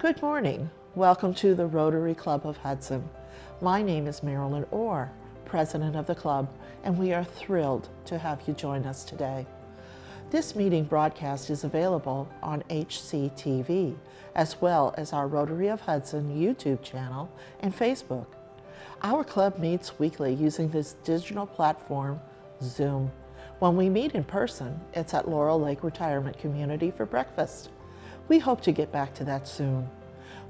Good morning. Welcome to the Rotary Club of Hudson. My name is Marilyn Orr, President of the club, and we are thrilled to have you join us today. This meeting broadcast is available on HCTV, as well as our Rotary of Hudson YouTube channel and Facebook. Our club meets weekly using this digital platform, Zoom. When we meet in person, it's at Laurel Lake Retirement Community for breakfast. We hope to get back to that soon.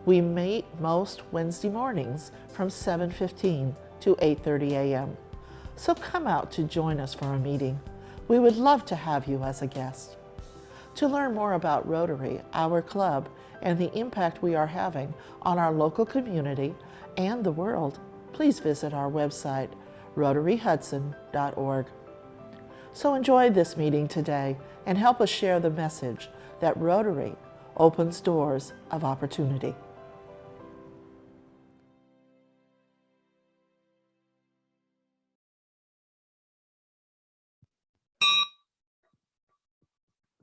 We meet most Wednesday mornings from 7:15 to 8:30 a.m. So come out to join us for a meeting. We would love to have you as a guest. To learn more about Rotary, our club, and the impact we are having on our local community and the world, please visit our website, rotaryhudson.org. So enjoy this meeting today and help us share the message that Rotary opens doors of opportunity.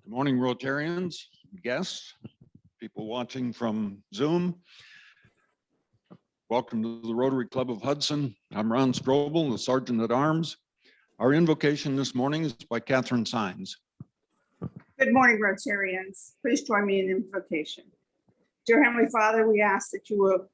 Good morning, Rotarians, guests, people watching from Zoom. Welcome to the Rotary Club of Hudson. I'm Ron Strobel, the Sergeant at Arms. Our invocation this morning is by Catherine Sines. Good morning, Rotarians. Please join me in invocation. Dear Heavenly Father, we ask that you will,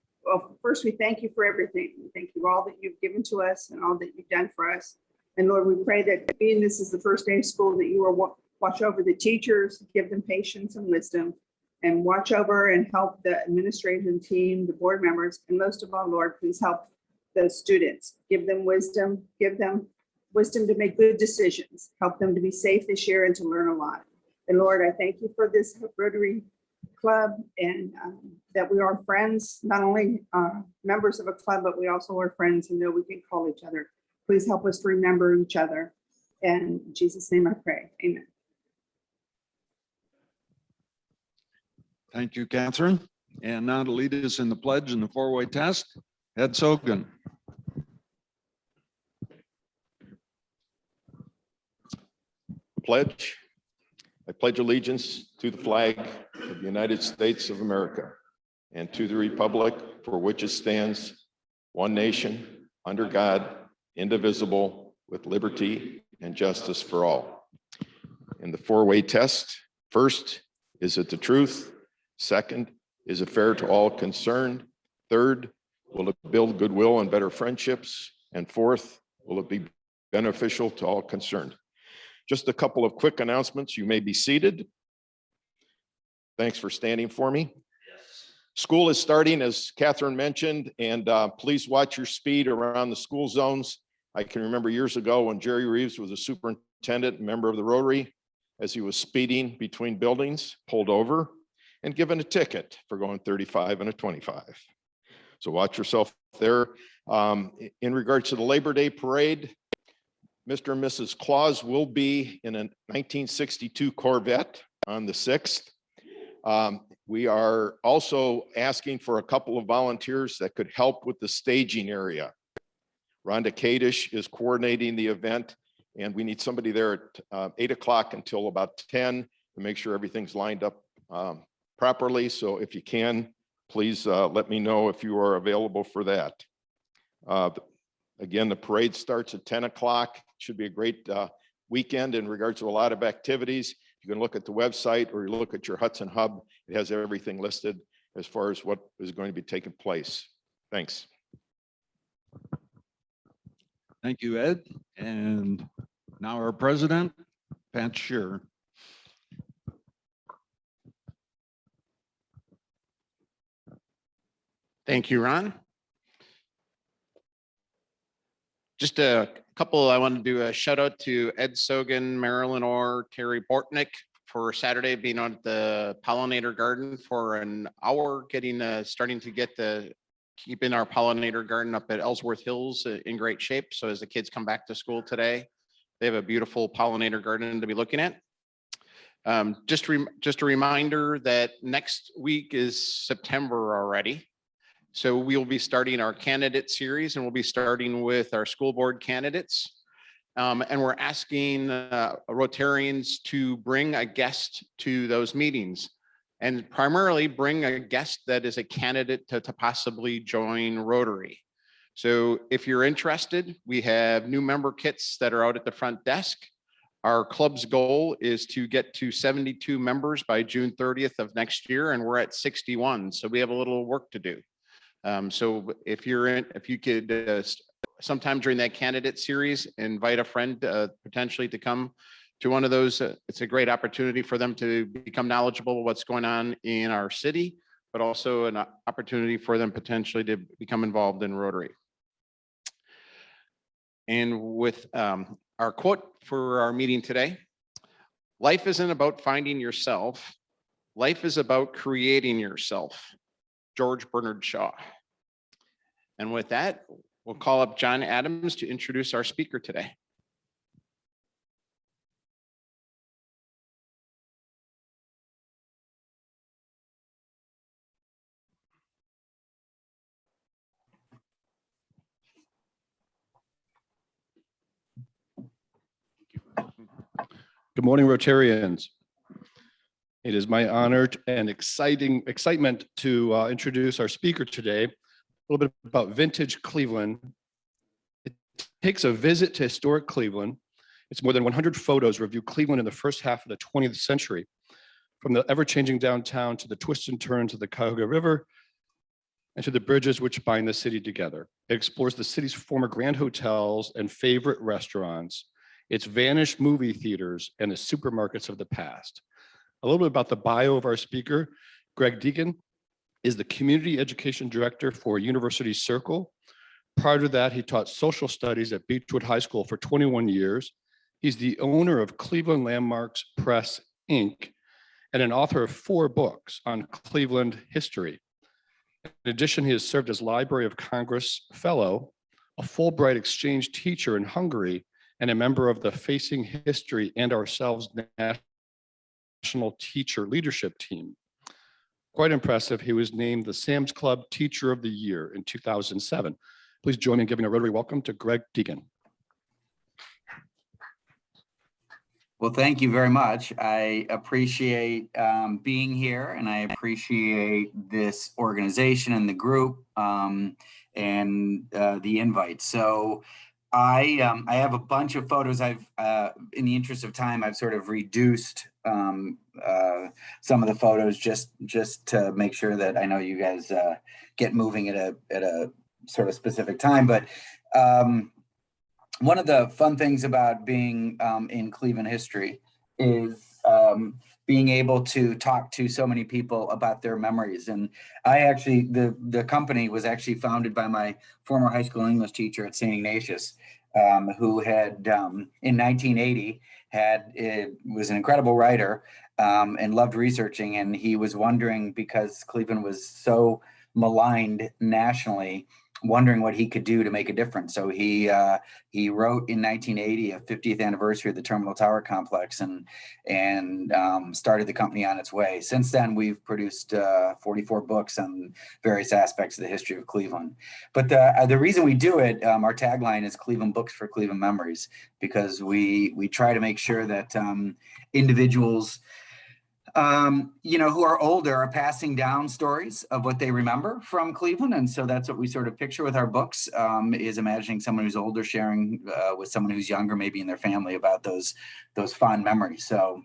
first we thank you for everything. We thank you for all that you've given to us and all that you've done for us. And Lord, we pray that being this is the first day of school, that you will watch over the teachers, give them patience and wisdom, and watch over and help the administration team, the board members, and most of all, Lord, please help the students. Give them wisdom to make good decisions, help them to be safe this year and to learn a lot. And Lord, I thank you for this Rotary Club and that we are friends, not only members of a club, but we also are friends and know we can call each other. Please help us to remember each other. And in Jesus' name I pray, amen. Thank you, Catherine. And now to lead us in the pledge and the four-way test, Ed Sogan. Pledge. I pledge allegiance to the flag of the United States of America and to the republic for which it stands, one nation, under God, indivisible, with liberty and justice for all. In the four-way test, first, is it the truth? Second, is it fair to all concerned? Third, will it build goodwill and better friendships? And fourth, will it be beneficial to all concerned? Just a couple of quick announcements. You may be seated. Thanks for standing for me. Yes. School is starting, as Catherine mentioned, and please watch your speed around the school zones. I can remember years ago when Jerry Reeves was a superintendent, member of the Rotary, as he was speeding between buildings, pulled over and given a ticket for going 35 and a 25. So watch yourself there. In regards to the Labor Day parade, Mr. and Mrs. Claus will be in a 1962 Corvette on the 6th. We are also asking for a couple of volunteers that could help with the staging area. Rhonda Kadish is coordinating the event, and we need somebody there at 8 o'clock until about 10 to make sure everything's lined up properly. So if you can, please let me know if you are available for that. Again, the parade starts at 10 o'clock. Should be a great weekend in regards to a lot of activities. You can look at the website or you look at your Hudson Hub. It has everything listed as far as what is going to be taking place. Thanks. Thank you, Ed. And now our president, Pat Shearer. Thank you, Ron. Just a couple, I want to do a shout out to Ed Sogan, Marilyn Orr, Terry Bortnick for Saturday being on the pollinator garden for an hour, starting to get keeping our pollinator garden up at Ellsworth Hills in great shape. So as the kids come back to school today, they have a beautiful pollinator garden to be looking at. Just a reminder that next week is September already. So we'll be starting our candidate series and we'll be starting with our school board candidates. And we're asking Rotarians to bring a guest to those meetings. and primarily bring a guest that is a candidate to possibly join Rotary. So if you're interested, we have new member kits that are out at the front desk. Our club's goal is to get to 72 members by June 30th of next year, and we're at 61. So we have a little work to do. So if you could sometime during that candidate series, invite a friend potentially to come to one of those. It's a great opportunity for them to become knowledgeable of what's going on in our city, but also an opportunity for them potentially to become involved in Rotary. And with our quote for our meeting today, life isn't about finding yourself. Life is about creating yourself. George Bernard Shaw. And with that, we'll call up John Adams to introduce our speaker today. Good morning, Rotarians. It is my honor and excitement to introduce our speaker today. A little bit about vintage Cleveland. It takes a visit to historic Cleveland. It's more than 100 photos review Cleveland in the first half of the 20th century, from the ever-changing downtown to the twists and turns of the Cuyahoga River and to the bridges which bind the city together. It explores the city's former grand hotels and favorite restaurants, its vanished movie theaters, and the supermarkets of the past. A little bit about the bio of our speaker. Greg Deegan is the Community Education Director for University Circle. Prior to that, he taught social studies at Beechwood High School for 21 years. He's the owner of Cleveland Landmarks Press, Inc., and an author of 4 books on Cleveland history. In addition, he has served as Library of Congress Fellow, a Fulbright Exchange teacher in Hungary, and a member of the Facing History and Ourselves National Teacher Leadership Team. Quite impressive. He was named the Sam's Club Teacher of the Year in 2007. Please join me in giving a Rotary welcome to Greg Deegan. Well, thank you very much. I appreciate being here, and I appreciate this organization and the group and the invite. So I have a bunch of photos. I've, in the interest of time, I've sort of reduced some of the photos just to make sure that I know you guys get moving at a sort of specific time. But one of the fun things about being in Cleveland history is being able to talk to so many people about their memories. And I actually, the company was actually founded by my former high school English teacher at St. Ignatius, who had, in 1980, was an incredible writer and loved researching. And he was wondering, because Cleveland was so maligned nationally, wondering what he could do to make a difference. So he wrote in 1980 a 50th anniversary of the Terminal Tower Complex and started the company on its way. Since then, we've produced 44 books on various aspects of the history of Cleveland. But the reason we do it, our tagline is Cleveland Books for Cleveland Memories, because we try to make sure that individuals who are older are passing down stories of what they remember from Cleveland. And so that's what we sort of picture with our books, is imagining someone who's older sharing with someone who's younger, maybe in their family, about those fond memories. So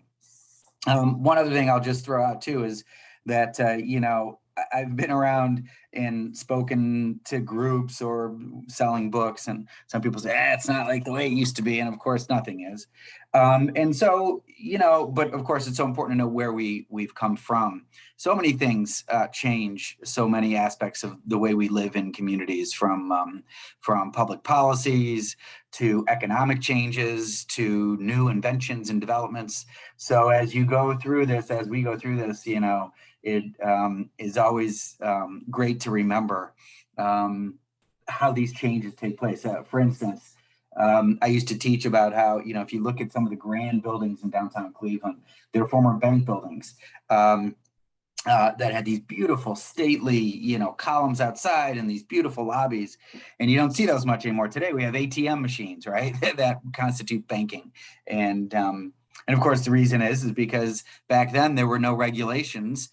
one other thing I'll just throw out too is that, I've been around and spoken to groups or selling books, and some people say, it's not like the way it used to be. And of course, nothing is. And so, but of course, it's so important to know where we've come from. So many things change so many aspects of the way we live in communities, from public policies to economic changes to new inventions and developments. So as we go through this, it is always great to remember how these changes take place. For instance, I used to teach about how, if you look at some of the grand buildings in downtown Cleveland, they're former bank buildings that had these beautiful, stately, columns outside and these beautiful lobbies. And you don't see those much anymore. Today, we have ATM machines, right, that constitute banking. And And of course, the reason is because back then there were no regulations.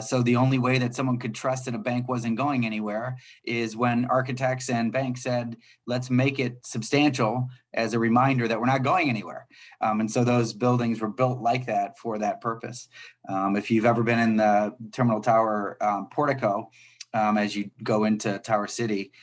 So the only way that someone could trust that a bank wasn't going anywhere is when architects and banks said, let's make it substantial as a reminder that we're not going anywhere. And so those buildings were built like that for that purpose. If you've ever been in the Terminal Tower portico, as you go into Tower City,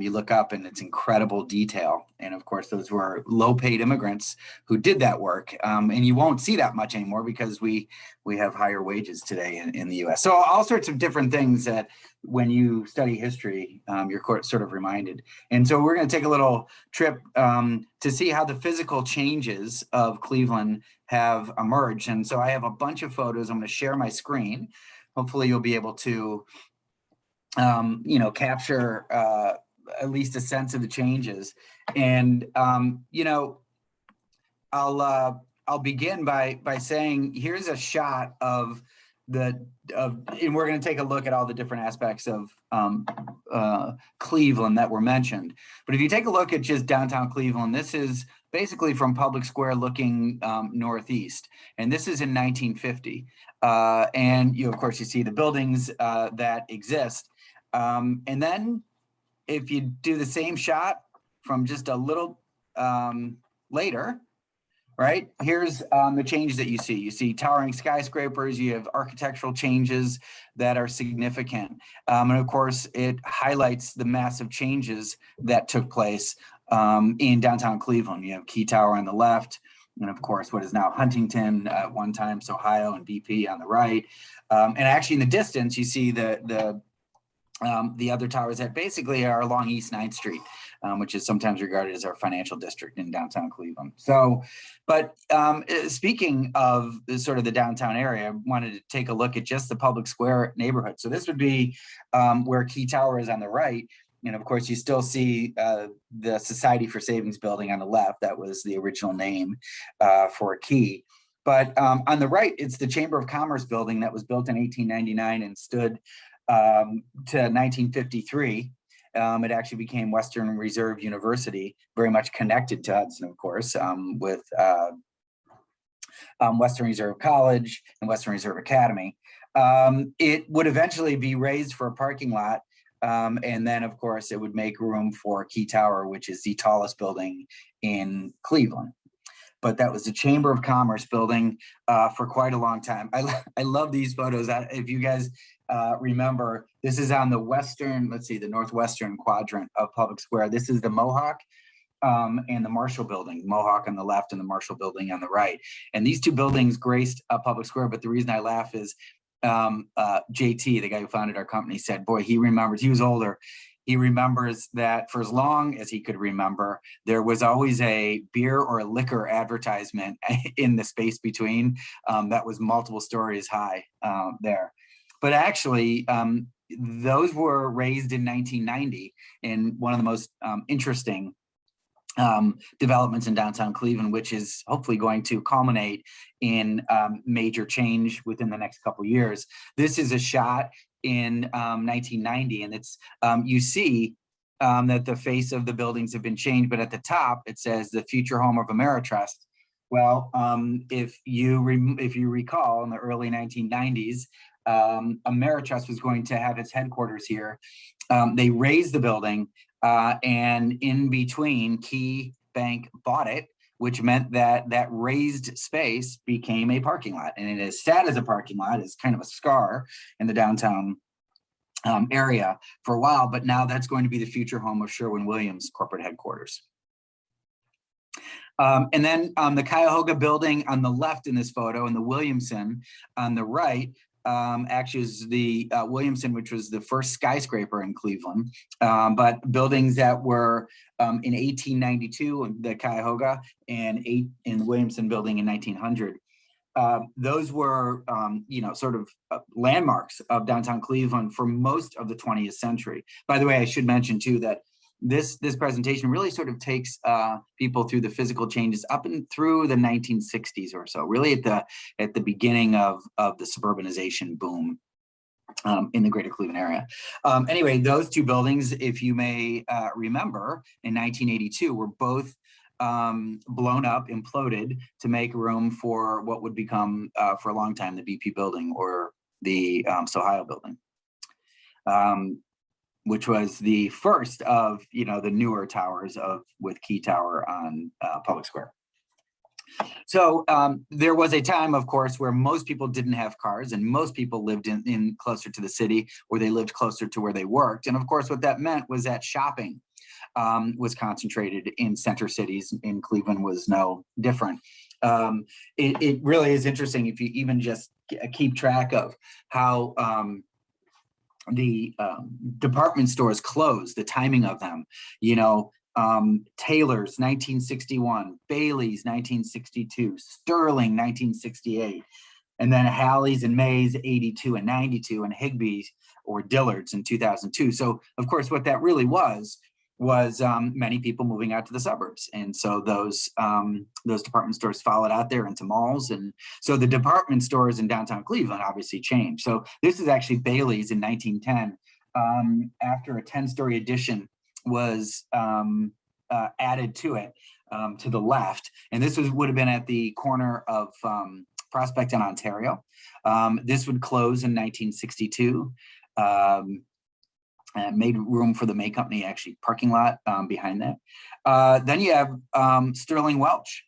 you look up and it's incredible detail. And of course, those were low-paid immigrants who did that work. And you won't see that much anymore because we have higher wages today in the US. So all sorts of different things that when you study history, you're sort of reminded. And so we're going to take a little trip to see how the physical changes of Cleveland have emerged. And so I have a bunch of photos. I'm going to share my screen. Hopefully you'll be able to capture at least a sense of the changes. And I'll begin by saying here's a shot of and we're going to take a look at all the different aspects of Cleveland that were mentioned. But if you take a look at just downtown Cleveland, this is basically from Public Square looking northeast, and this is in 1950. And of course, you see the buildings that exist. And then if you do the same shot from just a little later, right, here's the changes that you see. You see towering skyscrapers, you have architectural changes that are significant. And of course, it highlights the massive changes that took place in downtown Cleveland. You have Key Tower on the left, and of course, what is now Huntington, at one time, Ohio, and BP on the right. And actually in the distance, you see the other towers that basically are along East 9th Street, which is sometimes regarded as our financial district in downtown Cleveland. So, but speaking of sort of the downtown area, I wanted to take a look at just the Public Square neighborhood. So this would be where Key Tower is on the right. And of course, you still see the Society for Savings building on the left. That was the original name for Key. But on the right, it's the Chamber of Commerce building that was built in 1899 and stood to 1953. It actually became Western Reserve University, very much connected to Hudson, of course, with Western Reserve College and Western Reserve Academy. It would eventually be raised for a parking lot. And then, of course, it would make room for Key Tower, which is the tallest building in Cleveland. But that was the Chamber of Commerce building for quite a long time. I love these photos. If you guys remember, this is on the western, the northwestern quadrant of Public Square. This is the Mohawk and the Marshall building, Mohawk on the left and the Marshall building on the right. And these two buildings graced Public Square. But the reason I laugh is JT, the guy who founded our company, said, boy, he remembers, he was older. He remembers that for as long as he could remember, there was always a beer or a liquor advertisement in the space between that was multiple stories high there. But actually, those were raised in 1990 in one of the most interesting developments in downtown Cleveland, which is hopefully going to culminate in major change within the next couple of years. This is a shot in 1990, and it's you see that the face of the buildings have been changed, but at the top it says the future home of Ameritrust. Well, if you recall, in the early 1990s, Ameritrust was going to have its headquarters here. They raised the building, and in between, Key Bank bought it, which meant that that raised space became a parking lot. And it has sat as a parking lot, as kind of a scar in the downtown area for a while, but now that's going to be the future home of Sherwin-Williams corporate headquarters. And then the Cuyahoga building on the left in this photo, and the Williamson on the right, actually is the Williamson, which was the first skyscraper in Cleveland, but buildings that were in 1892, the Cuyahoga, and in the Williamson building in 1900. Those were, sort of landmarks of downtown Cleveland for most of the 20th century. By the way, I should mention too that this presentation really sort of takes people through the physical changes up and through the 1960s or so, really at the beginning of the suburbanization boom in the greater Cleveland area. Anyway, those two buildings, if you may remember, in 1982 were both blown up, imploded to make room for what would become, for a long time, the BP building, or the Sohio building, which was the first of, the newer towers with Key Tower on Public Square. So there was a time, of course, where most people didn't have cars, and most people lived in closer to the city, or they lived closer to where they worked. And of course, what that meant was that shopping was concentrated in center cities, and Cleveland was no different. It really is interesting if you even just keep track of how the department stores closed, the timing of them, Taylor's 1961, Bailey's 1962, Sterling 1968, and then Halley's and May's 82 and 92, and Higbee's or Dillard's in 2002. So of course, what that really was many people moving out to the suburbs. And so those department stores followed out there into malls. And so the department stores in downtown Cleveland obviously changed. So this is actually Bailey's in 1910, after a 10-story addition was added to it, to the left. And this would have been at the corner of Prospect and Ontario. This would close in 1962. Made room for the May Company actually parking lot behind that. Then you have Sterling Welch,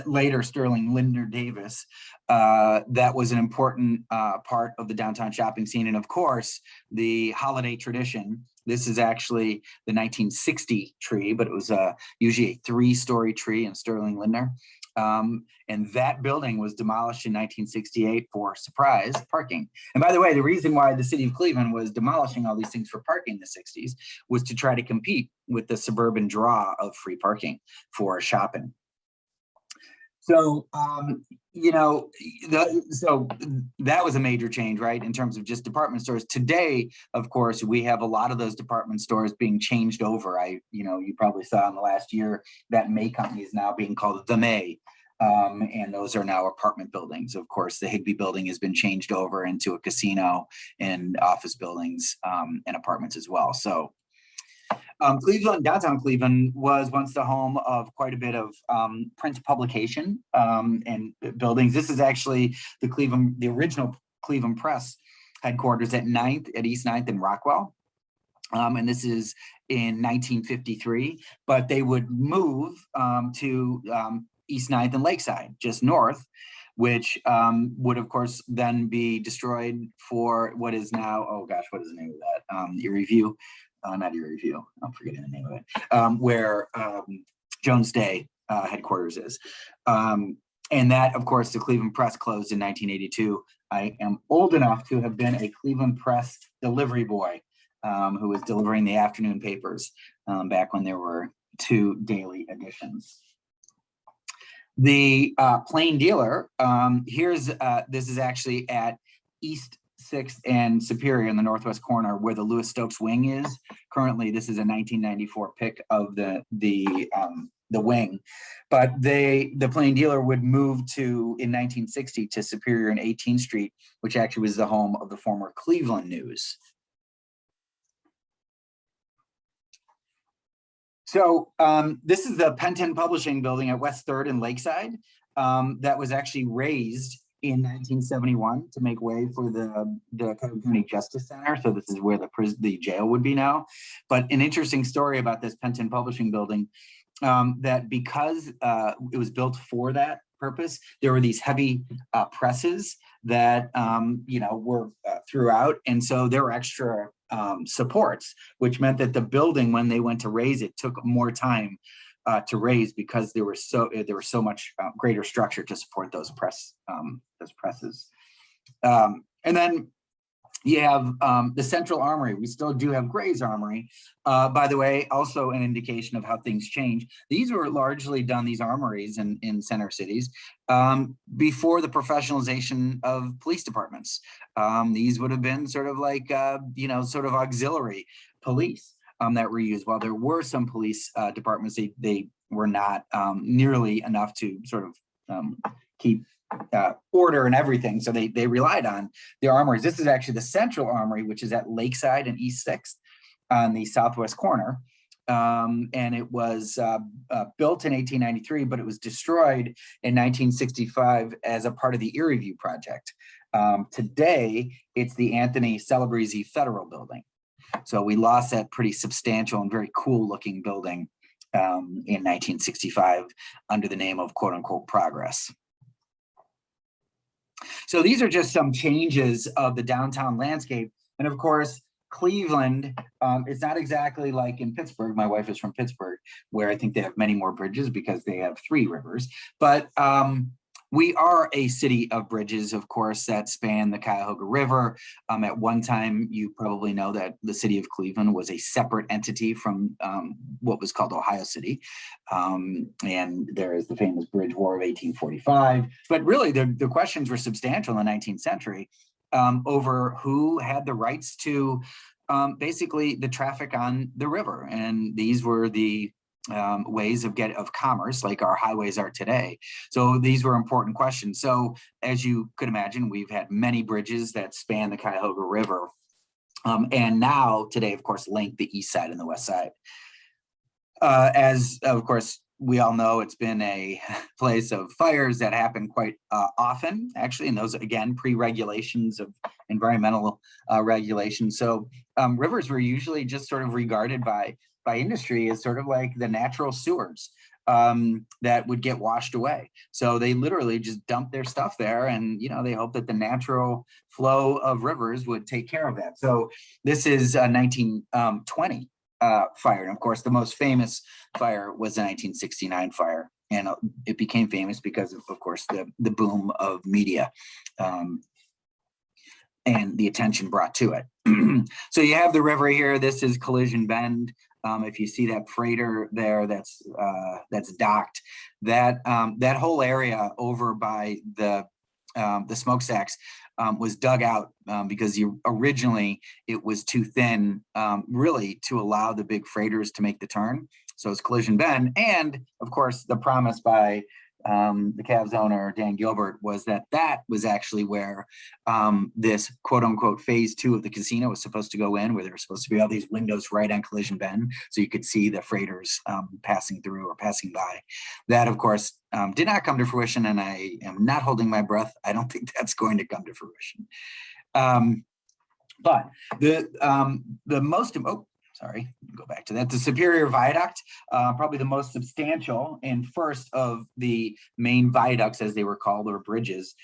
later Sterling Lindner Davis. That was an important part of the downtown shopping scene. And of course, the holiday tradition. This is actually the 1960 tree, but it was usually a 3-story tree in Sterling Lindner. And that building was demolished in 1968 for, surprise, parking. And by the way, the reason why the city of Cleveland was demolishing all these things for parking in the 60s was to try to compete with the suburban draw of free parking for shopping. So, so that was a major change, right, in terms of just department stores. Today, of course, we have a lot of those department stores being changed over. You probably saw in the last year that May Company is now being called the May, and those are now apartment buildings. Of course, the Higbee building has been changed over into a casino and office buildings and apartments as well. So Cleveland, downtown Cleveland, was once the home of quite a bit of print publication and buildings. This is actually the original Cleveland Press headquarters at East 9th and Rockwell. And this is in 1953, but they would move to East 9th and Lakeside, just north, which would, of course, then be destroyed for what is now, oh gosh, what is the name of that? Erie View. Not Erie View, I'm forgetting the name of it, where Jones Day headquarters is. And that, of course, the Cleveland Press closed in 1982. I am old enough to have been a Cleveland Press delivery boy who was delivering the afternoon papers back when there were 2 daily editions. The Plain Dealer, this is actually at East 6th and Superior in the northwest corner where the Louis Stokes wing is. Currently, this is a 1994 pic of the wing, but the Plain Dealer would move in 1960 to Superior and 18th Street, which actually was the home of the former Cleveland News. So this is the Penton Publishing Building at West 3rd and Lakeside that was actually raised in 1971 to make way for the Cuyahoga County Justice Center. So this is where the jail would be now. But an interesting story about this Penton Publishing Building, that because it was built for that purpose, there were these heavy presses that were throughout, and so there were extra supports, which meant that the building, when they went to raise it, took more time to raise because there was so much greater structure to support those presses. And then you have the Central Armory. We still do have Gray's Armory. By the way, also an indication of how things change. These were largely done, these armories in center cities, before the professionalization of police departments. These would have been sort of like, sort of auxiliary police that were used. While there were some police departments, they were not nearly enough to sort of keep order and everything. So they relied on the armories. This is actually the Central Armory, which is at Lakeside and East 6th on the southwest corner. and it was built in 1893, but it was destroyed in 1965 as a part of the Erie View project. Today, it's the Anthony Celebrezzi Federal Building. So we lost that pretty substantial and very cool looking building in 1965 under the name of quote unquote progress. So these are just some changes of the downtown landscape. And of course, Cleveland is not exactly like in Pittsburgh. My wife is from Pittsburgh, where I think they have many more bridges because they have 3 rivers. But we are a city of bridges, of course, that span the Cuyahoga River. At one time, you probably know that the city of Cleveland was a separate entity from what was called Ohio City. And there is the famous Bridge War of 1845. But really, the questions were substantial in the 19th century over who had the rights to basically the traffic on the river. And these were the ways of commerce, like our highways are today. So these were important questions. So as you could imagine, we've had many bridges that span the Cuyahoga River, and now today, of course, link the east side and the west side. As of course we all know, it's been a place of fires that happen quite often, actually, and those again pre-regulations of environmental regulations. So rivers were usually just sort of regarded by industry as sort of like the natural sewers that would get washed away. So they literally just dump their stuff there, and they hope that the natural flow of rivers would take care of that. So this is a 1920 fire, and of course the most famous fire was the 1969 fire, and it became famous because of course the boom of media and the attention brought to it. So you have the river here. This is Collision Bend. If you see that freighter there, that's docked. That whole area over by the smokestacks was dug out because originally it was too thin, really, to allow the big freighters to make the turn. So it's Collision Bend, and of course the promise by the Cavs owner Dan Gilbert was that was actually where this quote unquote phase 2 of the casino was supposed to go in, where there were supposed to be all these windows right on Collision Bend, so you could see the freighters passing through or passing by. That of course did not come to fruition, and I am not holding my breath. I don't think that's going to come to fruition. But the most sorry, go back to that. The Superior Viaduct, probably the most substantial and first of the main viaducts, as they were called, or bridges,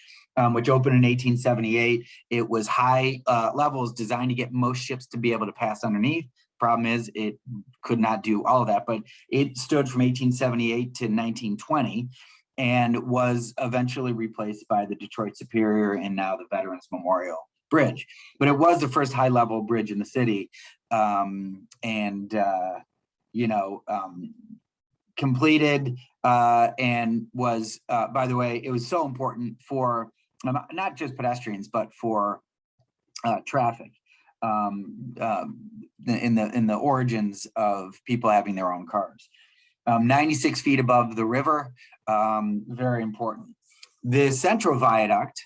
which opened in 1878. It was high levels, designed to get most ships to be able to pass underneath. Problem is, it could not do all of that, but it stood from 1878 to 1920 and was eventually replaced by the Detroit Superior and now the Veterans Memorial Bridge. But it was the first high-level bridge in the city. Completed and was, by the way, it was so important for not just pedestrians, but for traffic in the origins of people having their own cars. 96 feet above the river, very important. The Central Viaduct,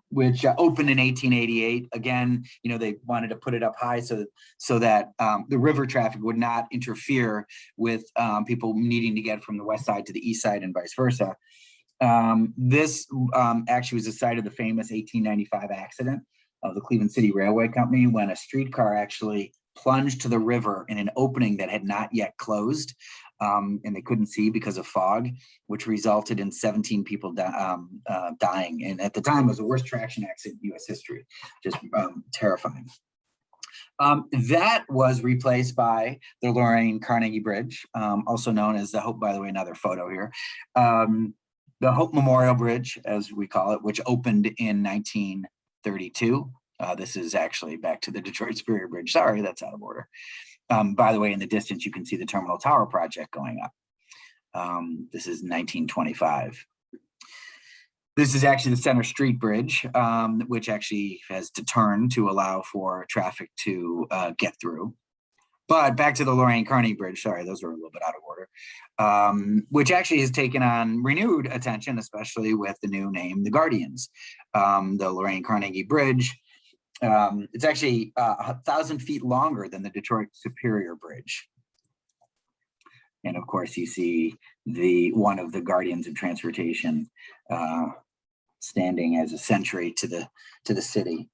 which opened in 1888, again, they wanted to put it up high so that the river traffic would not interfere with people needing to get from the west side to the east side and vice versa. This actually was the site of the famous 1895 accident of the Cleveland City Railway Company, when a streetcar actually plunged to the river in an opening that had not yet closed. And they couldn't see because of fog, which resulted in 17 people dying. And at the time, it was the worst traction accident in U.S. history. Just terrifying. That was replaced by the Lorraine Carnegie Bridge, also known as the Hope, by the way, another photo here. The Hope Memorial Bridge, as we call it, which opened in 1932. This is actually back to the Detroit Superior Bridge. Sorry, that's out of order. By the way, in the distance, you can see the Terminal Tower project going up. This is 1925. This is actually the Center Street Bridge, which actually has to turn to allow for traffic to get through. But back to the Lorraine Carnegie Bridge. Sorry, those were a little bit out of order, which actually has taken on renewed attention, especially with the new name, the Guardians. The Lorraine Carnegie Bridge. It's actually 1,000 feet longer than the Detroit Superior Bridge. And of course, you see one of the guardians of transportation standing as a sentry to the city.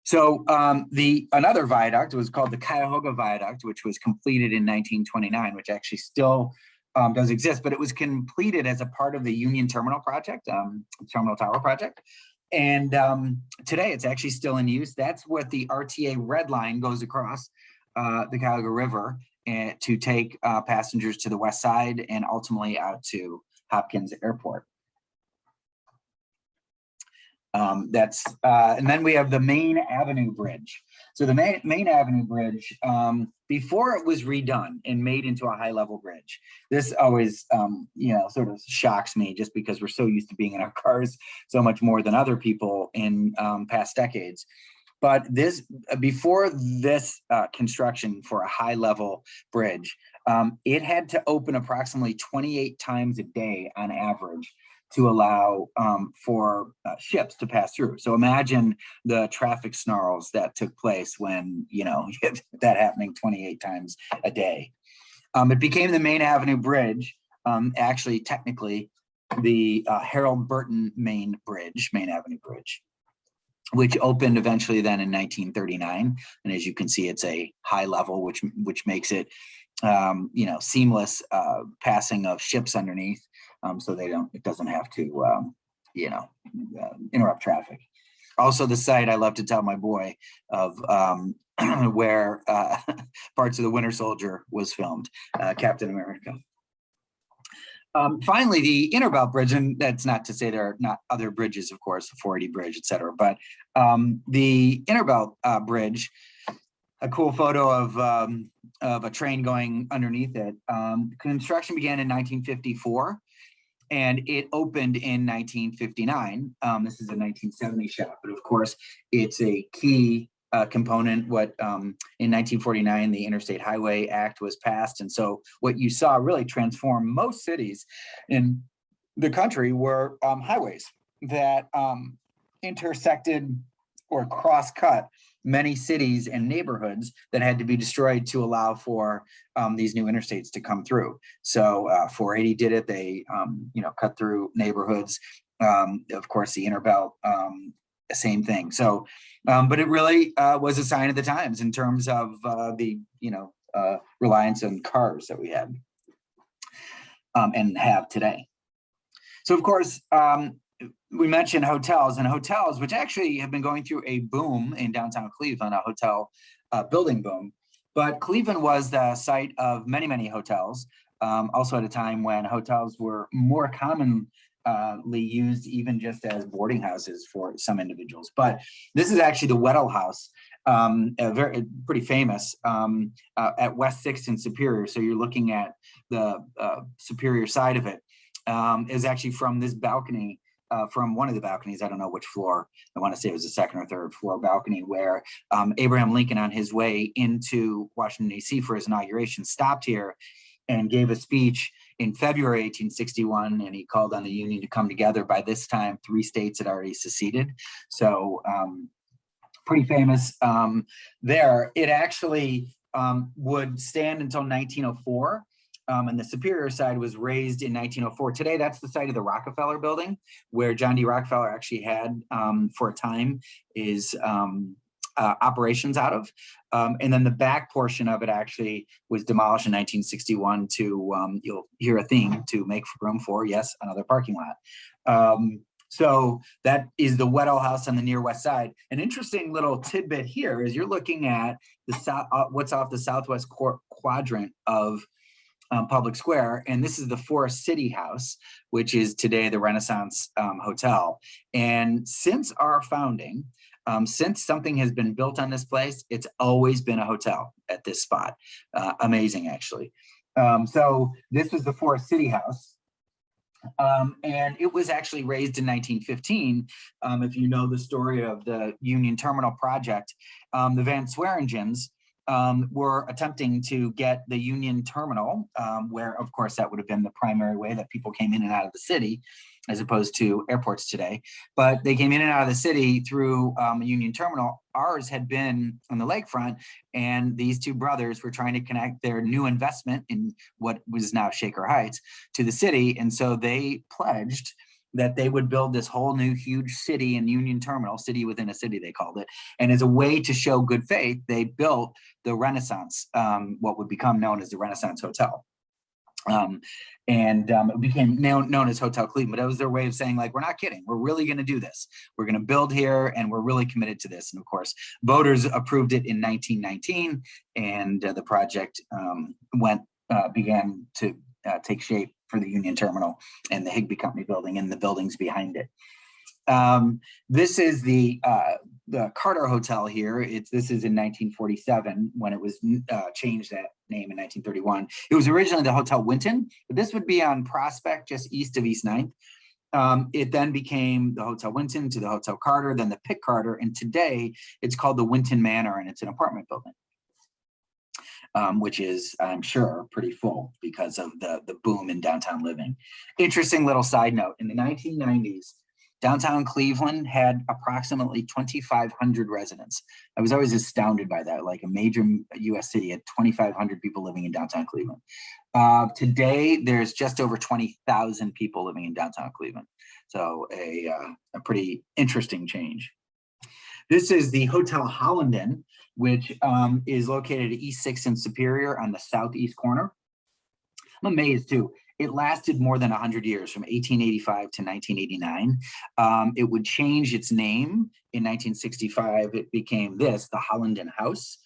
So another viaduct was called the Cuyahoga Viaduct, which was completed in 1929, which actually still does exist, but it was completed as a part of the Union Terminal project, Terminal Tower project. And today it's actually still in use. That's what the RTA Red Line goes across the Cuyahoga River and to take passengers to the west side and ultimately out to Hopkins Airport. And then we have the Main Avenue Bridge. So the Main Avenue Bridge, before it was redone and made into a high-level bridge, this always, sort of shocks me just because we're so used to being in our cars so much more than other people in past decades. But before this construction for a high-level bridge, it had to open approximately 28 times a day on average to allow for ships to pass through. So imagine the traffic snarls that took place when, that happening 28 times a day. It became the Main Avenue Bridge, actually technically the Harold Burton Main Avenue Bridge, which opened eventually then in 1939. And as you can see, it's a high level, which makes it, seamless passing of ships underneath. So it doesn't have to, interrupt traffic. Also the site, I love to tell my boy of where parts of the Winter Soldier was filmed, Captain America. Finally, the Interbelt Bridge, and that's not to say there are not other bridges, of course, the 480 Bridge, et cetera, but the Interbelt Bridge, a cool photo of a train going underneath it. Construction began in 1954. And it opened in 1959. This is a 1970 shot, but of course, it's a key component. In 1949, the Interstate Highway Act was passed. And so what you saw really transform most cities in the country were highways that intersected or cross-cut many cities and neighborhoods that had to be destroyed to allow for these new interstates to come through. So 480 did it. They, cut through neighborhoods. Of course, the Interbelt, same thing. So, but it really was a sign of the times in terms of the, reliance on cars that we had and have today. So, of course, we mentioned hotels, which actually have been going through a boom in downtown Cleveland, a hotel building boom. But Cleveland was the site of many, many hotels, also at a time when hotels were more commonly used even just as boarding houses for some individuals. But this is actually the Wettle House, pretty famous at West 6th and Superior. So you're looking at the Superior side of it, is actually from this balcony. From one of the balconies, I don't know which floor, I want to say it was the second or third floor balcony, where Abraham Lincoln on his way into Washington, D.C. for his inauguration stopped here and gave a speech in February 1861, and he called on the Union to come together. By this time, 3 states had already seceded. So pretty famous there. It actually would stand until 1904. And the Superior side was raised in 1904. Today, that's the site of the Rockefeller building, where John D. Rockefeller actually had, for a time, his operations out of. And then the back portion of it actually was demolished in 1961 to, you'll hear a theme, to make room for, yes, another parking lot. So that is the Wettle House on the near west side. An interesting little tidbit here is you're looking at the what's off the southwest quadrant of Public Square, and this is the Forest City House, which is today the Renaissance Hotel. And since our founding, since something has been built on this place, it's always been a hotel at this spot. Amazing, actually. So this was the Forest City House. And it was actually raised in 1915. If you know the story of the Union Terminal project, the Van Sweringens were attempting to get the Union Terminal, where of course that would have been the primary way that people came in and out of the city, as opposed to airports today. But they came in and out of the city through Union Terminal. Ours had been on the lakefront, and these two brothers were trying to connect their new investment in what was now Shaker Heights to the city. And so they pledged that they would build this whole new huge city in Union Terminal, city within a city, they called it. And as a way to show good faith, they built the Renaissance, what would become known as the Renaissance Hotel. It became known as Hotel Cleveland. But it was their way of saying, like, we're not kidding. We're really going to do this. We're going to build here, and we're really committed to this. And of course, voters approved it in 1919, and the project began to take shape for the Union Terminal and the Higbee Company building and the buildings behind it. This is the Carter Hotel here. This is in 1947 when it was changed that name in 1931. It was originally the Hotel Winton, but this would be on Prospect, just east of East 9th. It then became the Hotel Winton to the Hotel Carter, then the Pick Carter, and today it's called the Winton Manor, and it's an apartment building. Which is, I'm sure, pretty full because of the boom in downtown living. Interesting little side note, in the 1990s, downtown Cleveland had approximately 2,500 residents. I was always astounded by that, like a major US city had 2,500 people living in downtown Cleveland. Today, there's just over 20,000 people living in downtown Cleveland. So a pretty interesting change. This is the Hotel Hollanden, which is located at East 6th and Superior on the southeast corner. I'm amazed too. It lasted more than 100 years, from 1885 to 1989. It would change its name in 1965. It became the Hollanden House.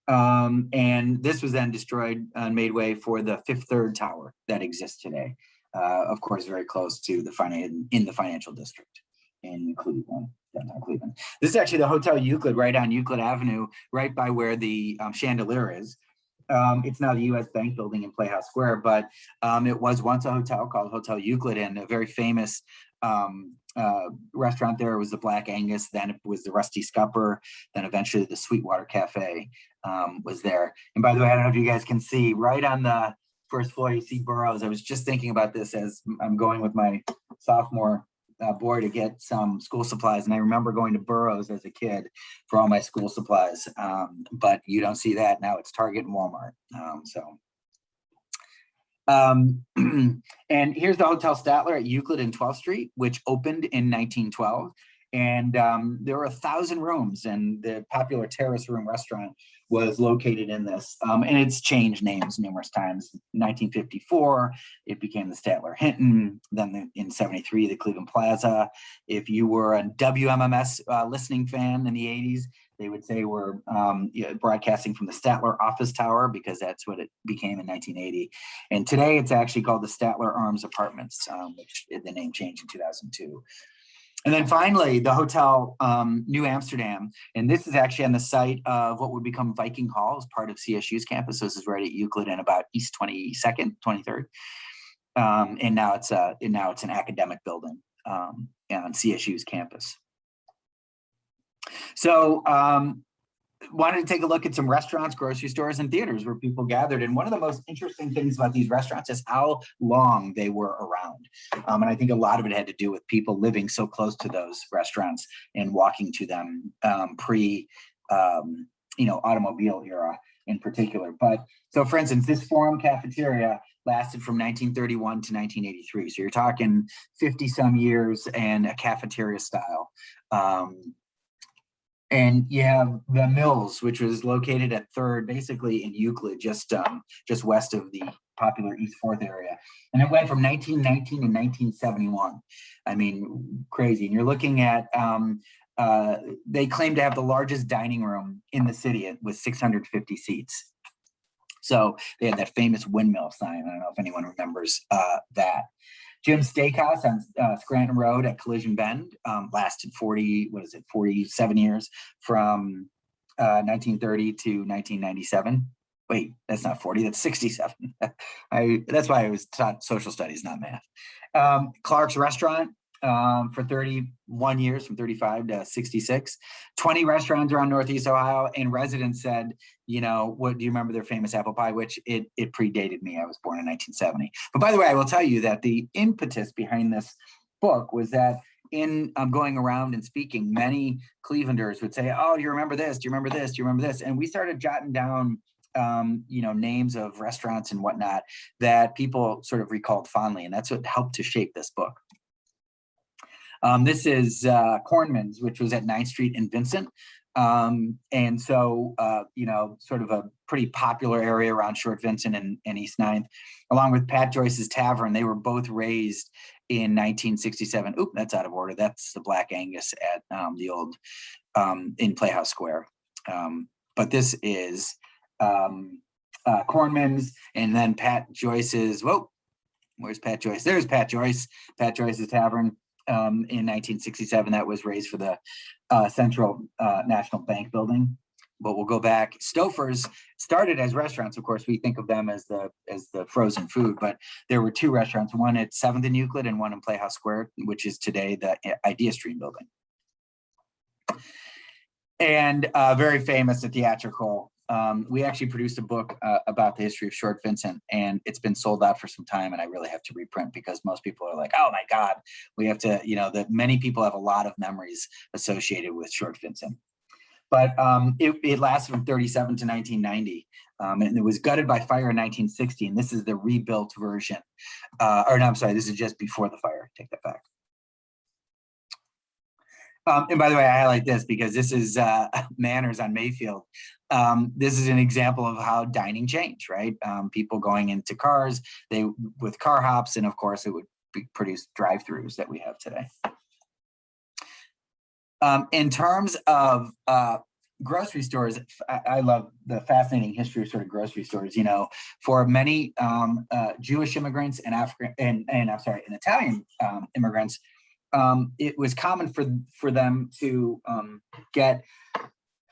And this was then destroyed and made way for the Fifth Third Tower that exists today. Of course, very close to the financial district in Cleveland. Cleveland. This is actually the Hotel Euclid right on Euclid Avenue, right by where the chandelier is. It's now the U.S. Bank building in Playhouse Square, but it was once a hotel called Hotel Euclid, and a very famous restaurant there was the Black Angus. Then it was the Rusty Scupper. Then eventually the Sweetwater Cafe was there. And by the way, I don't know if you guys can see right on the first floor, you see Burroughs. I was just thinking about this as I'm going with my sophomore boy to get some school supplies, and I remember going to Burroughs as a kid for all my school supplies, but you don't see that now. It's Target and Walmart. And here's the Hotel Statler at Euclid and 12th Street, which opened in 1912, and there were 1,000 rooms, and the popular Terrace Room restaurant was located in this, and it's changed names numerous times. In 1954, it became the Statler Hinton. Then in 73, the Cleveland Plaza. If you were a WMMS listening fan in the 80s, they would say we're broadcasting from the Statler Office Tower, because that's what it became in 1980. And today it's actually called the Statler Arms Apartments, which the name changed in 2002. And then finally, the Hotel New Amsterdam. And this is actually on the site of what would become Viking Hall as part of CSU's campus. So this is right at Euclid and about East 22nd, 23rd. And now it's an academic building on CSU's campus. So wanted to take a look at some restaurants, grocery stores, and theaters where people gathered. And one of the most interesting things about these restaurants is how long they were around. And I think a lot of it had to do with people living so close to those restaurants and walking to them automobile era in particular. But so for instance, this Forum Cafeteria lasted from 1931 to 1983. So you're talking 50 some years and a cafeteria style. And you have the Mills, which was located at 3rd, basically in Euclid, just west of the popular East 4th area. And it went from 1919 to 1971. I mean, crazy. And you're looking at, they claim to have the largest dining room in the city with 650 seats. So they had that famous windmill sign. I don't know if anyone remembers that. Jim's Steakhouse on Scranton Road at Collision Bend lasted 47 years, from 1930 to 1997. Wait, that's not 40, that's 67. That's why I was taught social studies, not math. Clark's Restaurant for 31 years, from 35 to 66, 20 restaurants around Northeast Ohio, and residents said, you know, what do you remember their famous apple pie? Which it predated me. I was born in 1970. But by the way, I will tell you that the impetus behind this book was that in going around and speaking, many Clevelanders would say, oh, do you remember this? Do you remember this? Do you remember this? And we started jotting down you know, names of restaurants and whatnot that people sort of recalled fondly. And that's what helped to shape this book. This is Cornman's, which was at 9th Street in Vincent. And so, you know, sort of a pretty popular area around Short Vincent and East 9th, along with Pat Joyce's Tavern. They were both raised in 1967. Oop, that's out of order. That's the Black Angus at the old, in Playhouse Square. But this is Cornman's, and then Pat Joyce's, whoa, where's Pat Joyce? There's Pat Joyce, Pat Joyce's Tavern. In 1967, that was raised for the Central National Bank building. But we'll go back. Stouffer's started as restaurants. Of course, we think of them as the frozen food, but there were 2 restaurants, one at 7th and Euclid and one in Playhouse Square, which is today the Idea Stream building. And very famous, a theatrical. We actually produced a book about the history of Short Vincent, and it's been sold out for some time, and I really have to reprint because most people are like, oh my God, we have to, you know, that many people have a lot of memories associated with Short Vincent. But it lasted from 37 to 1990, and it was gutted by fire in 1960, and this is the rebuilt version. Or no, I'm sorry, this is just before the fire, take that back. And by the way, I highlight this because this is Manners on Mayfield. This is an example of how dining changed, right? People going into cars, with car hops, and of course it would produce drive-throughs that we have today. In terms of grocery stores, I love the fascinating history of sort of grocery stores. You know, for many Jewish immigrants and Italian immigrants, it was common for them to get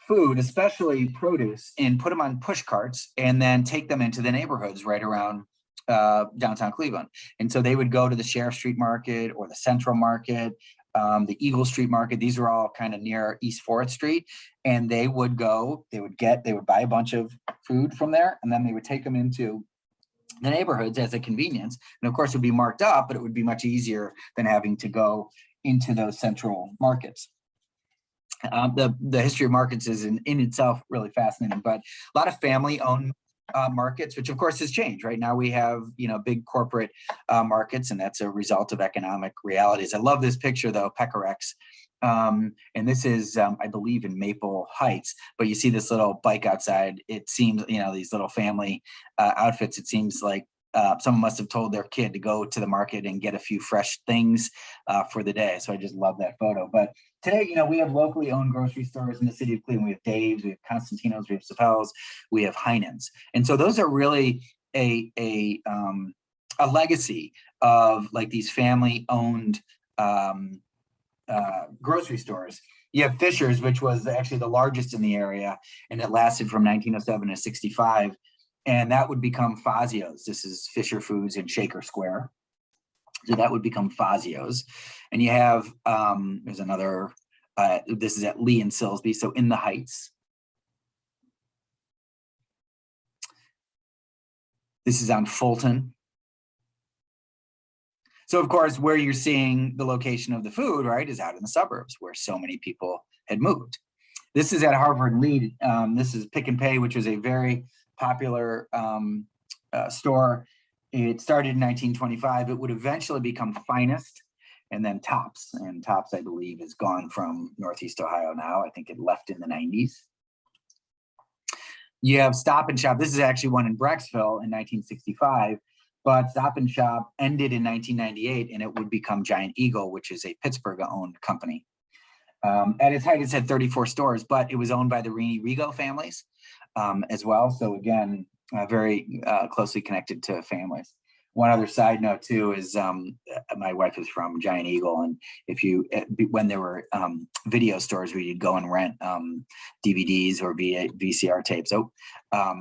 food, especially produce, and put them on push carts and then take them into the neighborhoods right around downtown Cleveland. And so they would go to the Sheriff Street Market or the Central Market, the Eagle Street Market. These are all kind of near East 4th Street. And they would buy a bunch of food from there, and then they would take them into the neighborhoods as a convenience. And of course it would be marked up, but it would be much easier than having to go into those central markets. The history of markets is in itself really fascinating, but a lot of family owned markets, which of course has changed. Right now we have, you know, big corporate markets, and that's a result of economic realities. I love this picture though, Pecorex. And this is, I believe, in Maple Heights, but you see this little bike outside. It seems, you know, these little family outfits, it seems like someone must have told their kid to go to the market and get a few fresh things for the day. So I just love that photo. But today, you know, we have locally owned grocery stores in the city of Cleveland. We have Dave's, we have Constantino's, we have Sapel's, we have Heinen's. And so those are really a legacy of like these family owned grocery stores. You have Fisher's, which was actually the largest in the area, and it lasted from 1907 to 65. And that would become Fazio's. This is Fisher Foods in Shaker Square. So that would become Fazio's. And you have, there's another, this is at Lee and Silsby, so in the Heights. This is on Fulton. So of course, where you're seeing the location of the food, right, is out in the suburbs where so many people had moved. This is at Harvard Lee. This is Pick and Pay, which was a very popular store. It started in 1925. It would eventually become Finest and then Tops. And Tops, I believe, is gone from Northeast Ohio now. I think it left in the 90s. You have Stop and Shop. This is actually one in Brecksville in 1965. But Stop and Shop ended in 1998, and it would become Giant Eagle, which is a Pittsburgh-owned company. At its height, it had 34 stores, but it was owned by the Rini-Rigo families as well. So again, very closely connected to families. One other side note too is my wife is from Giant Eagle, and if you when there were video stores where you'd go and rent DVDs or VCR tapes,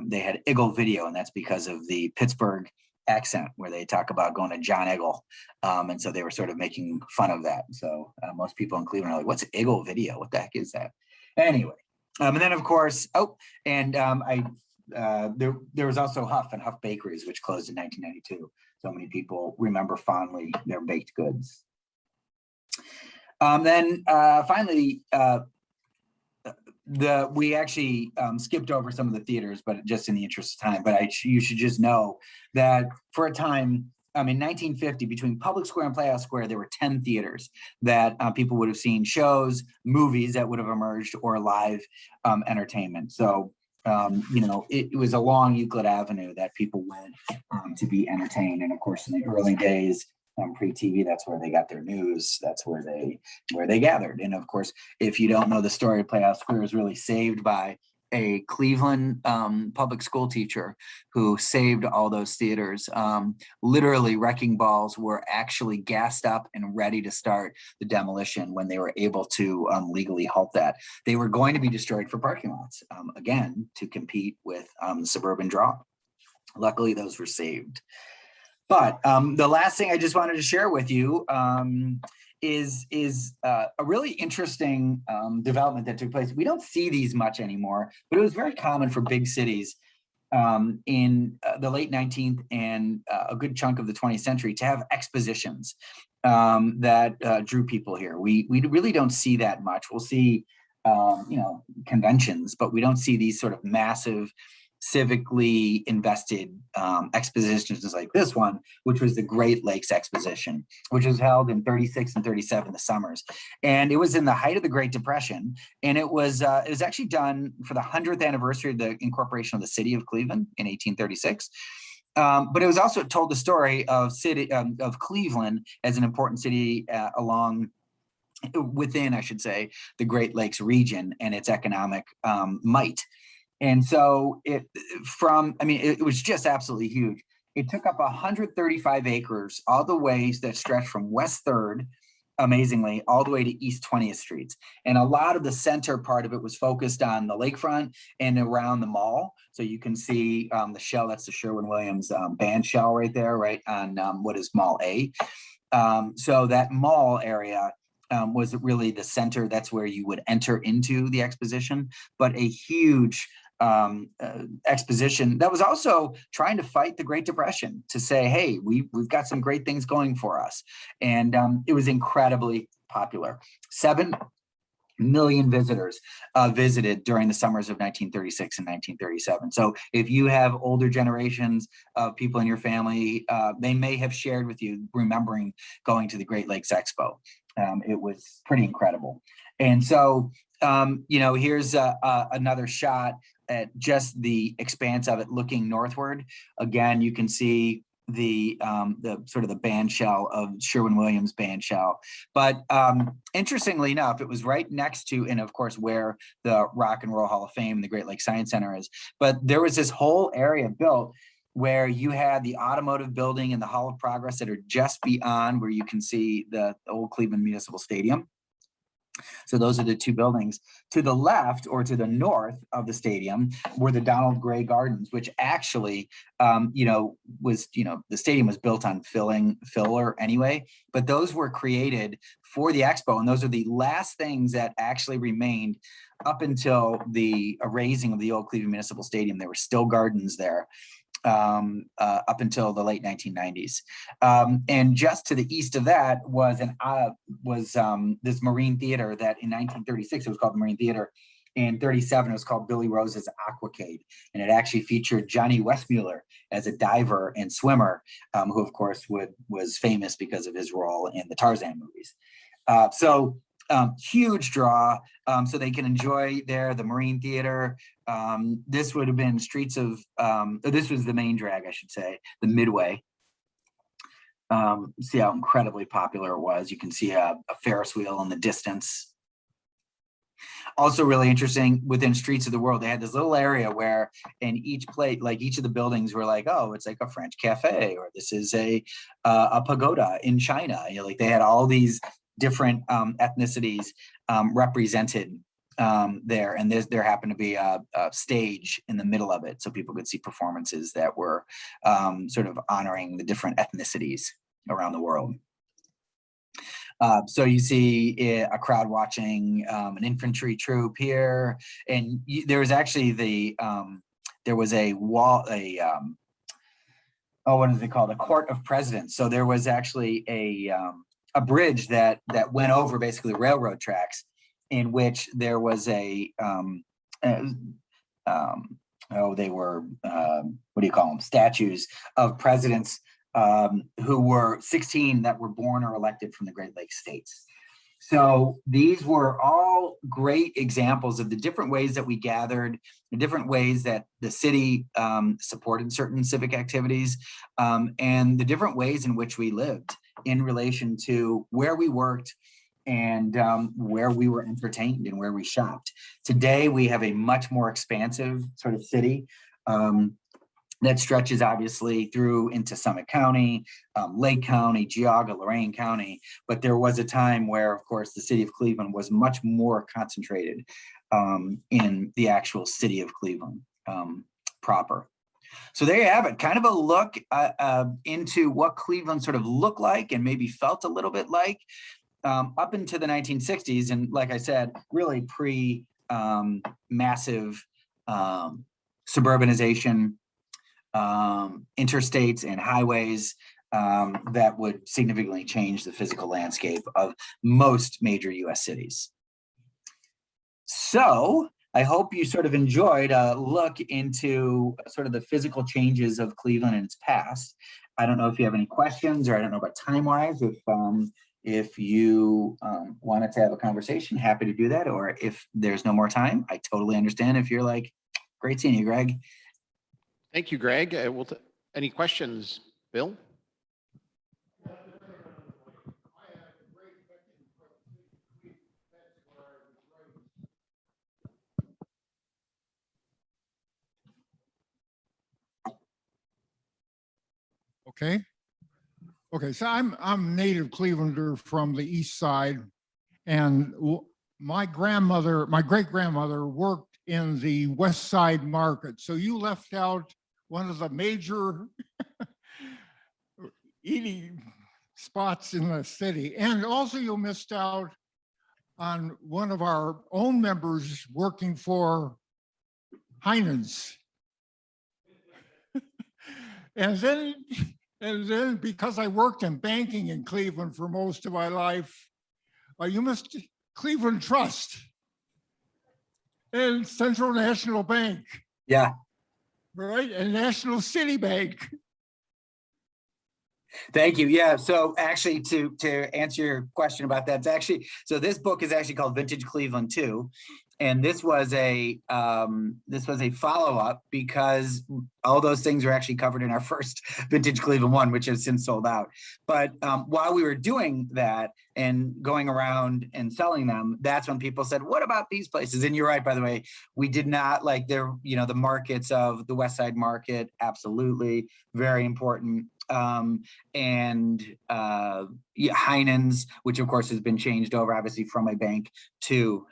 they had Eagle Video, and that's because of the Pittsburgh accent where they talk about going to John Eggle. And so they were sort of making fun of that. So most people in Cleveland are like, what's Eggle Video? What the heck is that? Anyway, and then of course, there was also Huff and Huff Bakeries, which closed in 1992. So many people remember fondly their baked goods. Finally, we actually skipped over some of the theaters, but just in the interest of time. But you should just know that for a time, in 1950, between Public Square and Playhouse Square, there were 10 theaters that people would have seen shows, movies that would have emerged, or live entertainment. So, it was along Euclid Avenue that people went to be entertained. And of course, in the early days, pre-TV, that's where they got their news. That's where they gathered. And of course, if you don't know the story, Playhouse Square is really saved by a Cleveland public school teacher who saved all those theaters. Literally, wrecking balls were actually gassed up and ready to start the demolition when they were able to legally halt that. They were going to be destroyed for parking lots, again, to compete with the suburban draw. Luckily, those were saved. But the last thing I just wanted to share with you is a really interesting development that took place. We don't see these much anymore, but it was very common for big cities in the late 19th and a good chunk of the 20th century to have expositions that drew people here. We really don't see that much. We'll see, conventions, but we don't see these sort of massive civically invested expositions like this one, which was the Great Lakes Exposition, which was held in 36 and 37, the summers. And it was in the height of the Great Depression. And it was actually done for the 100th anniversary of the incorporation of the city of Cleveland in 1836. But it was also told the story of Cleveland as an important city within, I should say, the Great Lakes region and its economic might. And so it was just absolutely huge. It took up 135 acres, all the ways that stretched from West 3rd, amazingly, all the way to East 20th Streets. And a lot of the center part of it was focused on the lakefront and around the mall. So you can see the shell, that's the Sherwin-Williams band shell right there, right on what is Mall A. So that mall area was really the center. That's where you would enter into the exposition, but a huge exposition that was also trying to fight the Great Depression, to say, hey, we've got some great things going for us. And it was incredibly popular. 7 million visitors visited during the summers of 1936 and 1937. So if you have older generations of people in your family, they may have shared with you, remembering going to the Great Lakes Expo. It was pretty incredible. And so, here's another shot at just the expanse of it looking northward. Again, you can see the sort of the band shell of Sherwin-Williams band shell. But interestingly enough, it was right next to, and of course, where the Rock and Roll Hall of Fame, the Great Lakes Science Center is. But there was this whole area built where you had the automotive building and the Hall of Progress that are just beyond where you can see the old Cleveland Municipal Stadium. So those are the two buildings. To the left, or to the north of the stadium, were the Donald Gray Gardens, which actually, the stadium was built on filler anyway, but those were created for the expo. And those are the last things that actually remained up until the raising of the old Cleveland Municipal Stadium. There were still gardens there. Up until the late 1990s. And just to the east of that was this Marine Theater that in 1936, it was called the Marine Theater. In 37, it was called Billy Rose's Aquacade. And it actually featured Johnny Westmuller as a diver and swimmer, who of course was famous because of his role in the Tarzan movies. Huge draw, so they can enjoy there, the Marine Theater. This would have been streets of, this was the main drag, I should say, the Midway. See how incredibly popular it was. You can see a Ferris wheel in the distance. Also really interesting, within Streets of the World, they had this little area where in each plate, like each of the buildings were like, oh, it's like a French cafe, or this is a pagoda in China. Like they had all these different ethnicities represented there, and there happened to be a stage in the middle of it, so people could see performances that were sort of honoring the different ethnicities around the world. So you see a crowd watching an infantry troop here, and there was actually there was a wall, what is it called? A court of presidents. So there was actually a bridge that went over basically railroad tracks, in which there was they were what do you call them? Statues of presidents who were 16 that were born or elected from the Great Lakes states. So these were all great examples of the different ways that we gathered, the different ways that the city supported certain civic activities, and the different ways in which we lived in relation to where we worked and where we were entertained and where we shopped. Today, we have a much more expansive sort of city that stretches obviously through into Summit County, Lake County, Geauga, Lorain County. But there was a time where, of course, the city of Cleveland was much more concentrated in the actual city of Cleveland proper. So there you have it, kind of a look into what Cleveland sort of looked like and maybe felt a little bit like up into the 1960s. And like I said, really massive suburbanization, interstates and highways that would significantly change the physical landscape of most major US cities. So I hope you sort of enjoyed a look into sort of the physical changes of Cleveland in its past. I don't know if you have any questions, or I don't know about time-wise, if you wanted to have a conversation, happy to do that. Or if there's no more time, I totally understand if you're like, great seeing you, Greg. Thank you, Greg. Any questions, Bill? Okay. Okay, so I'm a native Clevelander from the east side, and my great-grandmother worked in the west side market. So you left out one of the major eating spots in the city. And also you missed out on one of our own members working for Heinen's. And then because I worked in banking in Cleveland for most of my life, you missed Cleveland Trust and Central National Bank. Yeah. Right, and National City Bank. Thank you. Yeah. So actually, to answer your question about that, so this book is actually called Vintage Cleveland 2. And this was a follow-up because all those things are actually covered in our first Vintage Cleveland 1, which has since sold out. But while we were doing that and going around and selling them, that's when people said, what about these places? And you're right, by the way, we did not like the markets of the West Side Market. Absolutely. Very important. Heinen's, which of course has been changed over obviously from a bank to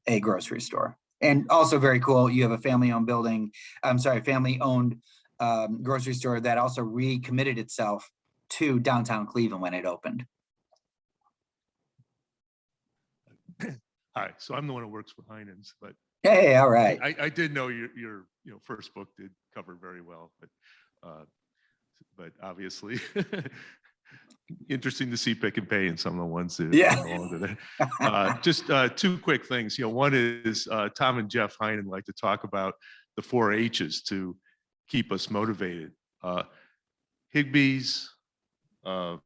a grocery store. And also very cool, you have a family-owned grocery store that also recommitted itself to downtown Cleveland when it opened. Hi, so I'm the one who works for Heinen's, but Hey, all right. I did know your first book did cover very well, but obviously interesting to see Pick and Pay in some of the ones that just two quick things. One is Tom and Jeff Heinen like to talk about the 4 H's to keep us motivated. Higbee's, Huff,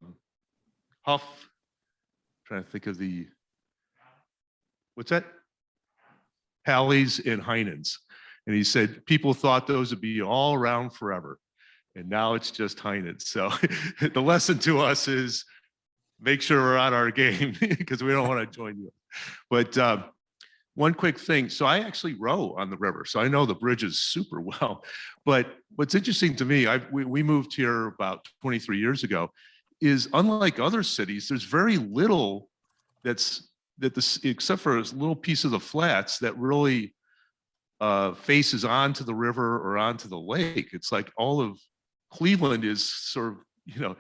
trying to think of what's that? Hallie's and Heinen's. And he said people thought those would be all around forever. And now it's just Heinen's. So the lesson to us is make sure we're on our game because we don't want to join you. But one quick thing. So I actually row on the river. So I know the bridges super well. But what's interesting to me, we moved here about 23 years ago, is unlike other cities, there's very little that's that this, except for this little piece of the flats that really faces onto the river or onto the lake. It's like all of Cleveland is sort of, you know,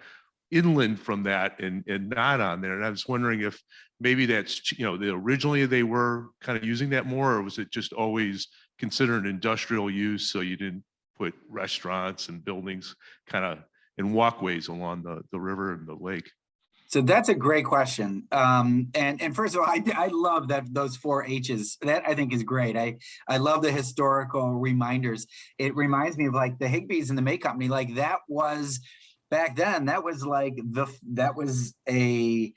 inland from that and not on there. And I was wondering if maybe that's, you know, originally they were kind of using that more, or was it just always considered industrial use? So you didn't put restaurants and buildings kind of in walkways along the river and the lake? So that's a great question. And first of all, I love that those 4 H's. That I think is great. I love the historical reminders. It reminds me of like the Higbees and the May Company. Like that was back then. That was like that was a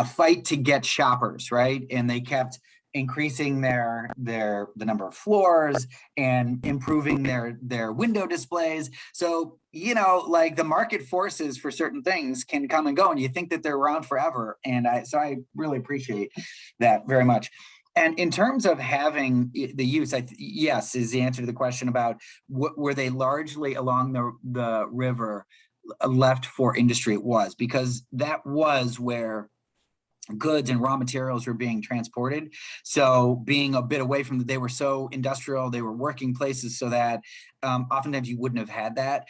fight to get shoppers, right? And they kept increasing the number of floors and improving their window displays. So, you know, like the market forces for certain things can come and go, and you think that they're around forever. And so I really appreciate that very much. And in terms of having the use, yes, is the answer to the question about were they largely along the river left for industry? It was, because that was where goods and raw materials were being transported. So being a bit away from they were so industrial, they were working places, so that oftentimes you wouldn't have had that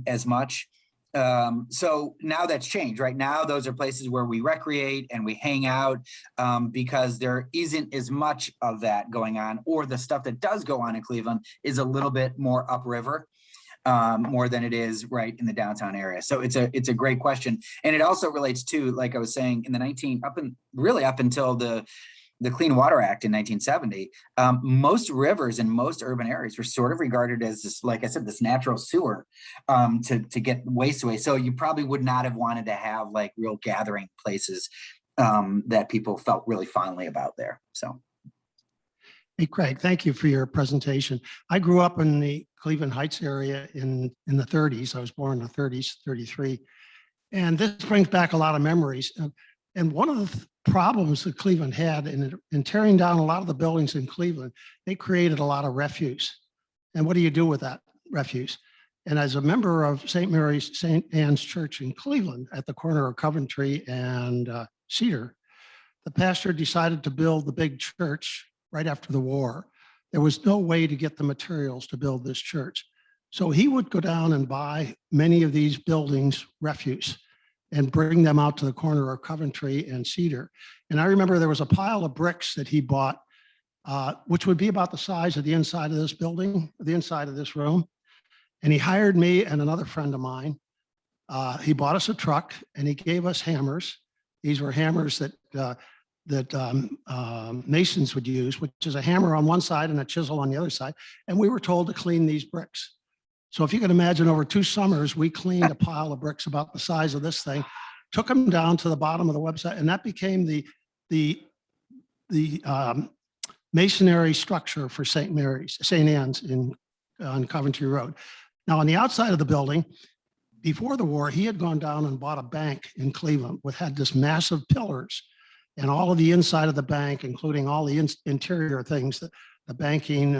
as much. So now that's changed. Right now, those are places where we recreate and we hang out because there isn't as much of that going on, or the stuff that does go on in Cleveland is a little bit more upriver. More than it is right in the downtown area. So it's a great question. And it also relates to, like I was saying, in the up until the Clean Water Act in 1970, most rivers in most urban areas were sort of regarded as this, like I said, this natural sewer to get waste away. So you probably would not have wanted to have like real gathering places that people felt really fondly about there. So. Hey, Craig, thank you for your presentation. I grew up in the Cleveland Heights area in the 30s. I was born in the 30s, 33. And this brings back a lot of memories. And one of the problems that Cleveland had in tearing down a lot of the buildings in Cleveland, they created a lot of refuse. And what do you do with that refuse? And as a member of St. Mary's St. Anne's Church in Cleveland at the corner of Coventry and Cedar, the pastor decided to build the big church right after the war. There was no way to get the materials to build this church. So he would go down and buy many of these buildings' refuse and bring them out to the corner of Coventry and Cedar. And I remember there was a pile of bricks that he bought, which would be about the size of the inside of this building, the inside of this room. And he hired me and another friend of mine. He bought us a truck and he gave us hammers. These were hammers that masons would use, which is a hammer on one side and a chisel on the other side. And we were told to clean these bricks. So if you can imagine, over 2 summers, we cleaned a pile of bricks about the size of this thing, took them down to the bottom of the website, and that became the masonry structure for St. Anne's on Coventry Road. Now, on the outside of the building, before the war, he had gone down and bought a bank in Cleveland, which had this massive pillars. And all of the inside of the bank, including all the interior things, the banking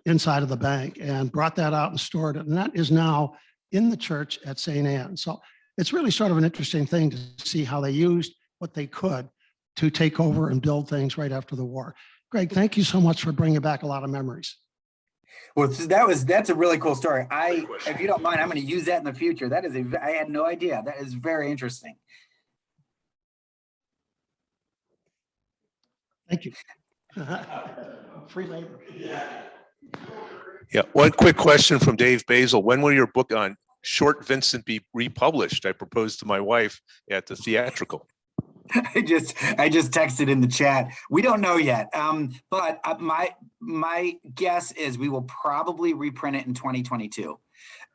inside of the bank, and brought that out and stored it. And that is now in the church at St. Anne's. So it's really sort of an interesting thing to see how they used what they could to take over and build things right after the war. Greg, thank you so much for bringing back a lot of memories. Well, that's a really cool story. If you don't mind, I'm going to use that in the future. I had no idea. That is very interesting. Thank you. Free labor. Yeah, one quick question from Dave Basil. When will your book on Short Vincent be republished? I proposed to my wife at the theatrical. I just texted in the chat. We don't know yet. But my guess is we will probably reprint it in 2022.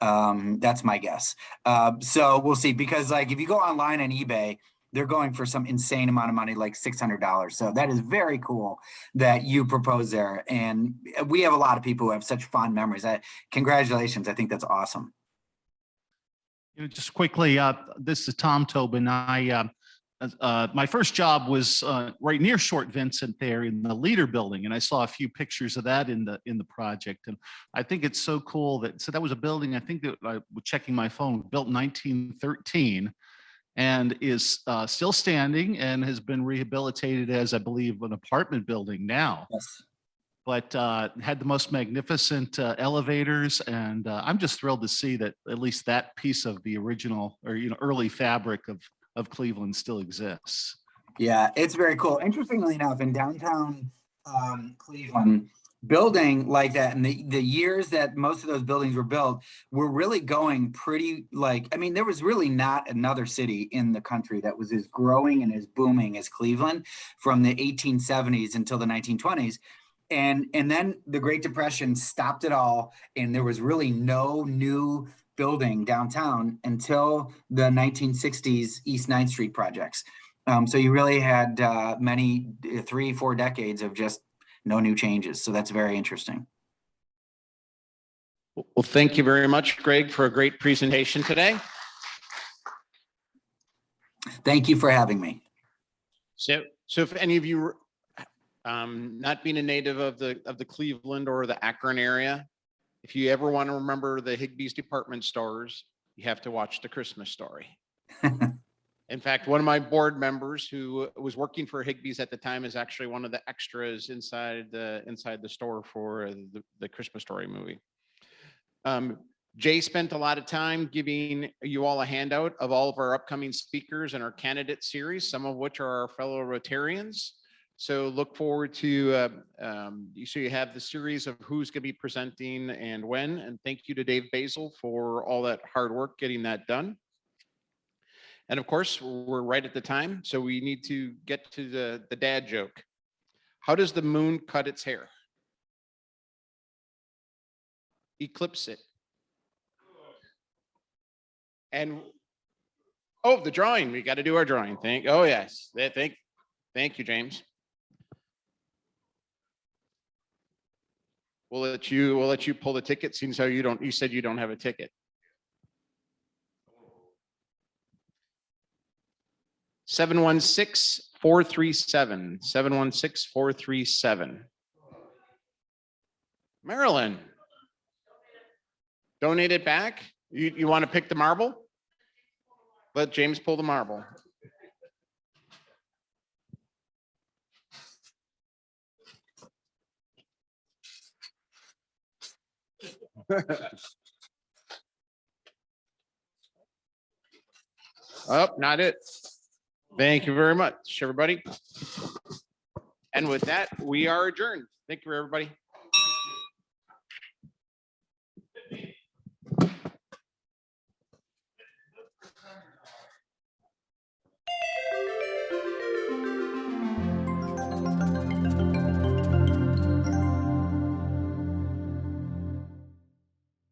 That's my guess. So we'll see, because like if you go online on eBay, they're going for some insane amount of money, like $600. So that is very cool that you propose there. And we have a lot of people who have such fond memories. Congratulations. I think that's awesome. Just quickly, this is Tom Tobin. My first job was right near Short Vincent there in the Leader Building, and I saw a few pictures of that in the project. And I think it's so cool that was a building, I think that I was checking my phone, built in 1913. and is still standing and has been rehabilitated as, I believe, an apartment building now. Yes. But had the most magnificent elevators, and I'm just thrilled to see that at least that piece of the original or early fabric of Cleveland still exists. Yeah, it's very cool. Interestingly enough, in downtown Cleveland, building like that, and the years that most of those buildings were built, were really going pretty I mean, there was really not another city in the country that was as growing and as booming as Cleveland from the 1870s until the 1920s. And then the Great Depression stopped it all, and there was really no new building downtown until the 1960s East 9th Street projects. So you really had 3-4 decades of just no new changes. So that's very interesting. Well, thank you very much, Greg, for a great presentation today. Thank you for having me. So if any of you, not being a native of the Cleveland or the Akron area, if you ever want to remember the Higbee's department stores, you have to watch The Christmas Story. In fact, one of my board members who was working for Higbee's at the time is actually one of the extras inside the store for the Christmas Story movie. Jay spent a lot of time giving you all a handout of all of our upcoming speakers and our candidate series, some of which are our fellow Rotarians. So look forward to, so you have the series of who's going to be presenting and when, and thank you to Dave Basil for all that hard work getting that done. And of course, we're right at the time, so we need to get to the dad joke. How does the moon cut its hair? Eclipse it. And, oh, the drawing, we got to do our drawing. Oh yes, thank you, James. We'll let you pull the ticket, since how you said you don't have a ticket. 716-437, 716-437. Marilyn, donate it back. You want to pick the marble? Let James pull the marble. Oh, not it. Thank you very much, everybody. And with that, we are adjourned. Thank you, everybody.